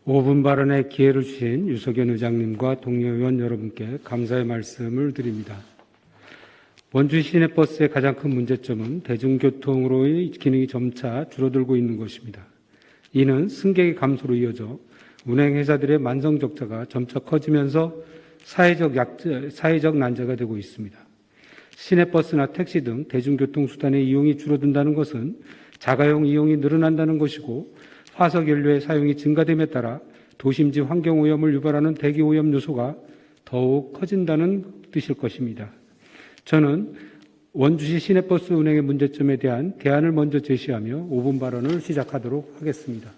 5분 발언의 기회를 주신 유석연 의장님과 동료 의원 여러분께 감사의 말씀을 드립니다. 원주 시내버스의 가장 큰 문제점은 대중교통으로의 기능이 점차 줄어들고 있는 것입니다. 이는 승객의 감소로 이어져 운행회사들의 만성적자가 점차 커지면서 사회적 난제가 되고 있습니다. 시내버스나 택시 등 대중교통수단의 이용이 줄어든다는 것은 자가용 이용이 늘어난다는 것이고, 화석연료의 사용이 증가됨에 따라 도심지 환경오염을 유발하는 대기오염 요소가 더욱 커진다는 뜻일 것입니다. 저는 원주시 시내버스 운행의 문제점에 대한 대안을 먼저 제시하며 5분 발언을 시작하도록 하겠습니다.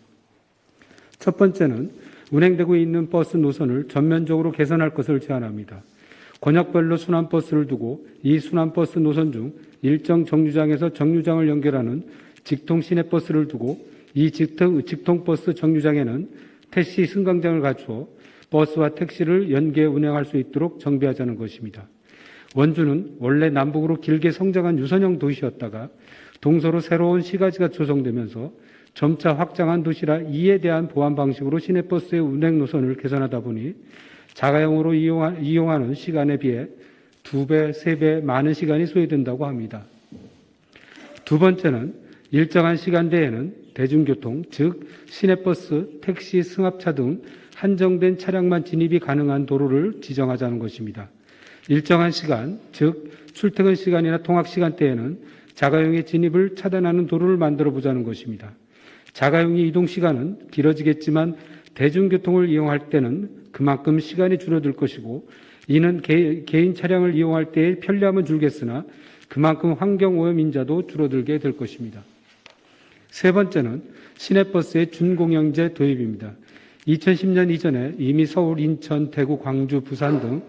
첫 번째는 운행되고 있는 버스 노선을 전면적으로 개선할 것을 제안합니다. 권역별로 순환버스를 두고 이 순환버스 노선 중 일정 정류장에서 정류장을 연결하는 직통 시내버스를 두고 이 직통버스 정류장에는 택시 승강장을 갖추어 버스와 택시를 연계 운행할 수 있도록 정비하자는 것입니다. 원주는 원래 남북으로 길게 성장한 유선형 도시였다가 동서로 새로운 시가지가 조성되면서 점차 확장한 도시라 이에 대한 보완 방식으로 시내버스의 운행 노선을 개선하다 보니 자가용으로 이용하는 시간에 비해 2배, 3배 많은 시간이 소요된다고 합니다. 두 번째는 일정한 시간대에는 대중교통, 즉 시내버스, 택시, 승합차 등 한정된 차량만 진입이 가능한 도로를 지정하자는 것입니다. 일정한 시간, 즉 출퇴근 시간이나 통학 시간대에는 자가용의 진입을 차단하는 도로를 만들어 보자는 것입니다. 자가용의 이동 시간은 길어지겠지만 대중교통을 이용할 때는 그만큼 시간이 줄어들 것이고, 이는 개인 차량을 이용할 때의 편리함은 줄겠으나 그만큼 환경오염 인자도 줄어들게 될 것입니다. 세 번째는 시내버스의 준공영제 도입입니다. 2010년 이전에 이미 서울, 인천, 대구, 광주, 부산 등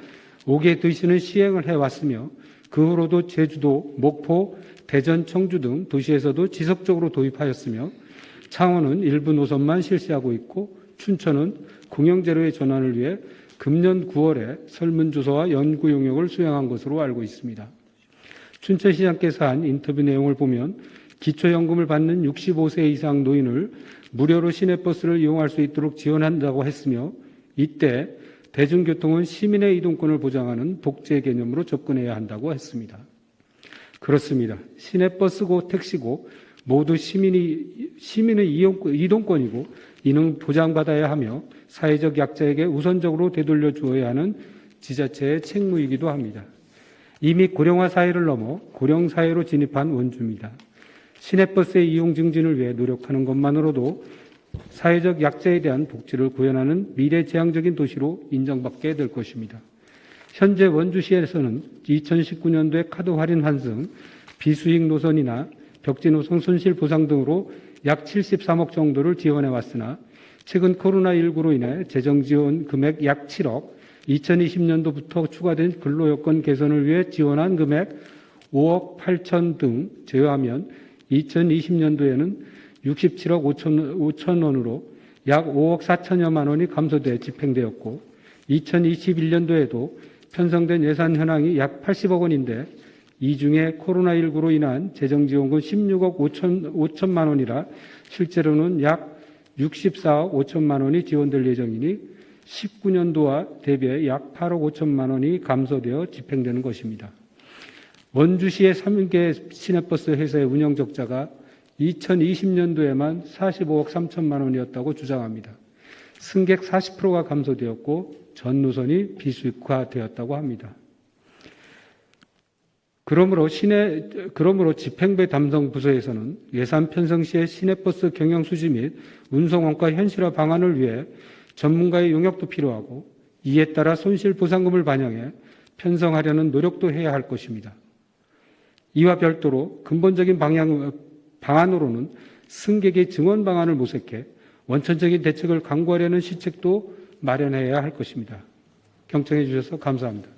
5개 도시는 시행을 해왔으며 그 후로도 제주도, 목포, 대전, 청주 등 도시에서도 지속적으로 도입하였으며 창원은 일부 노선만 실시하고 있고 춘천은 공영제로의 전환을 위해 금년 9월에 설문조사와 연구 용역을 수행한 것으로 알고 있습니다. 춘천시장께서 한 인터뷰 내용을 보면 기초연금을 받는 65세 이상 노인을 무료로 시내버스를 이용할 수 있도록 지원한다고 했으며, 이때 대중교통은 시민의 이동권을 보장하는 독재 개념으로 접근해야 한다고 했습니다. 그렇습니다. 시내버스고 택시고 모두 시민의 이동권이고 이는 보장받아야 하며 사회적 약자에게 우선적으로 되돌려 주어야 하는 지자체의 책무이기도 합니다. 이미 고령화 사회를 넘어 고령사회로 진입한 원주입니다. 시내버스의 이용 증진을 위해 노력하는 것만으로도 사회적 약자에 대한 복지를 구현하는 미래지향적인 도시로 인정받게 될 것입니다. 현재 원주시에서는 2019년도에 카드 할인 환승, 비수익 노선이나 벽지 노선 손실 보상 등으로 약 73억 정도를 지원해 왔으나 최근 코로나19로 인해 재정 지원 금액 약 7억, 2020년도부터 추가된 근로여건 개선을 위해 지원한 금액 5억 8천 등 제외하면 2020년도에는 67억 5천 원으로 약 5억 4천여만 원이 감소돼 집행되었고, 2021년도에도 편성된 예산 현황이 약 80억 원인데 이 중에 코로나19로 인한 재정지원금 16억 5천만 원이라 실제로는 약 64억 5천만 원이 지원될 예정이니 19년도와 대비해 약 8억 5천만 원이 감소되어 집행되는 것입니다. 원주시의 3개 시내버스 회사의 운영 적자가 2020년도에만 45억 3천만 원이었다고 주장합니다. 승객 40%가 감소되었고 전 노선이 비수익화되었다고 합니다. 그러므로 집행부의 담당 부서에서는 예산 편성 시에 시내버스 경영 수지 및 운송 원가 현실화 방안을 위해 전문가의 용역도 필요하고, 이에 따라 손실 보상금을 반영해 편성하려는 노력도 해야 할 것입니다. 이와 별도로 근본적인 방안으로는 승객의 증원 방안을 모색해 원천적인 대책을 강구하려는 시책도 마련해야 할 것입니다. 경청해 주셔서 감사합니다.